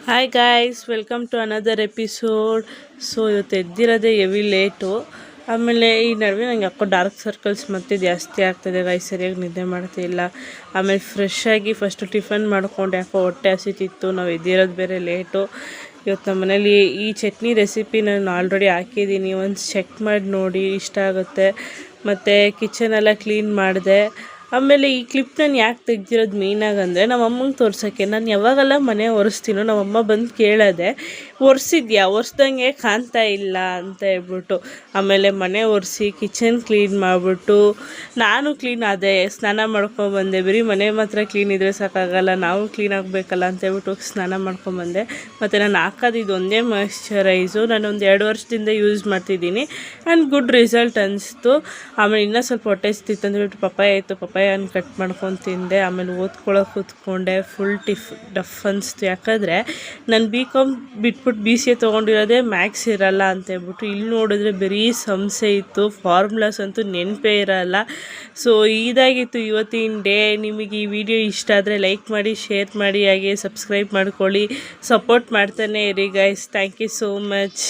Hi guys, welcome to another episode. So ಇವತ್ತು ಎದ್ದಿರೋದೇ heavy late. ಆಮೇಲೆ ಈ ನಡುವೆ ನಂಗೆ ಯಾಕೋ ಡಾರ್ಕ್ ಸರ್ಕಲ್ಸ್ ಮತ್ತೆ ಜಾಸ್ತಿ ಆಗ್ತದೆ ಗಾಯ್ಸ್. ಸರಿಯಾಗಿ ನಿದ್ದೆ ಮಾಡ್ತಿಲ್ಲ. ಆಮೇಲೆ ಫ್ರೆಶ್ ಆಗಿ ಫಸ್ಟು ಟಿಫನ್ ಮಾಡ್ಕೊಂಡು ಯಾಕೋ ಹೊಟ್ಟೆ ಹಸಿತಿತ್ತು. ನಾವು ಎದ್ದಿರೋದು ಬೇರೆ ಲೇಟು. ಇವತ್ತು ನಮ್ಮ ಮನೇಲಿ ಈ ಚಟ್ನಿ ರೆಸಿಪಿ ನಾನು ಆಲ್ರೆಡಿ ಹಾಕಿದ್ದೀನಿ. ಒಂದು ಚೆಕ್ ಮಾಡಿ ನೋಡಿ, ಇಷ್ಟ ಆಗುತ್ತೆ. ಮತ್ತು ಕಿಚನೆಲ್ಲ ಕ್ಲೀನ್ ಮಾಡಿದೆ. ಆಮೇಲೆ ಈ ಕ್ಲಿಪ್ ನಾನು ಯಾಕೆ ತೆಗ್ದಿರೋದು ಮೇಯ್ನಾಗಿ ಅಂದರೆ ನಮ್ಮ ಅಮ್ಮಂಗೆ ತೋರ್ಸೋಕ್ಕೆ. ನಾನು ಯಾವಾಗೆಲ್ಲ ಮನೆ ಒರೆಸ್ತೀನೋ ನಮ್ಮಮ್ಮ ಬಂದು ಕೇಳೋದೆ, ಒರೆಸಿದ್ಯಾ, ಒರೆಸ್ದಂಗೆ ಕಾಣ್ತಾ ಇಲ್ಲ ಅಂತ ಹೇಳ್ಬಿಟ್ಟು. ಆಮೇಲೆ ಮನೆ ಒರೆಸಿ ಕಿಚನ್ ಕ್ಲೀನ್ ಮಾಡಿಬಿಟ್ಟು ನಾನು ಕ್ಲೀನ್ ಆದೆ, ಸ್ನಾನ ಮಾಡ್ಕೊಂಬಂದೆ. ಬರೀ ಮನೆ ಮಾತ್ರ ಕ್ಲೀನ್ ಇದ್ದರೆ ಸಾಕಾಗಲ್ಲ, ನಾವು ಕ್ಲೀನ್ ಆಗಬೇಕಲ್ಲ ಅಂತ ಹೇಳ್ಬಿಟ್ಟು ಸ್ನಾನ ಮಾಡ್ಕೊಂಬಂದೆ. ಮತ್ತು ನಾನು ಹಾಕೋದು ಇದೊಂದೇ ಮಾಯ್ಶ್ಚರೈಸು. ನಾನು ಒಂದು 2 ವರ್ಷದಿಂದ ಯೂಸ್ ಮಾಡ್ತಿದ್ದೀನಿ ಆ್ಯಂಡ್ ಗುಡ್ ರಿಸಲ್ಟ್ ಅನಿಸ್ತು. ಆಮೇಲೆ ಇನ್ನೂ ಸ್ವಲ್ಪ ಹೊಟ್ಟೆ ಹಸಿತಿತ್ತು ಅಂದ್ಬಿಟ್ಟು ಪಪ್ಪಾಯ ಆಯಿತು, ಪಪ್ಪಾಯನ ಕಟ್ ಮಾಡ್ಕೊಂಡು ತಿಂದೆ. ಆಮೇಲೆ ಓದ್ಕೊಳ್ಳೋಕೆ ಕೂತ್ಕೊಂಡೆ. ಫುಲ್ ಡಫ್ ಅನಿಸ್ತು. ಯಾಕಂದರೆ ನಾನು BCom ಬಿಟ್ಬಿಟ್ಟು BCA ತೊಗೊಂಡಿರೋದೇ ಮ್ಯಾಕ್ಸ್ ಇರಲ್ಲ ಅಂತ ಹೇಳ್ಬಿಟ್ಟು. ಇಲ್ಲಿ ನೋಡಿದ್ರೆ ಬರೀ ಸಂಸೆ ಇತ್ತು, ಫಾರ್ಮುಲಾಸ್ ಅಂತೂ ನೆನಪೇ ಇರಲ್ಲ. ಸೊ ಇದಾಗಿತ್ತು ಇವತ್ತಿನ ಡೇ. ನಿಮಗೆ ಈ ವಿಡಿಯೋ ಇಷ್ಟ ಆದರೆ ಲೈಕ್ ಮಾಡಿ, ಶೇರ್ ಮಾಡಿ, ಹಾಗೆ ಸಬ್ಸ್ಕ್ರೈಬ್ ಮಾಡ್ಕೊಳ್ಳಿ. ಸಪೋರ್ಟ್ ಮಾಡ್ತಾನೆ ಇರಿ guys. Thank you so much.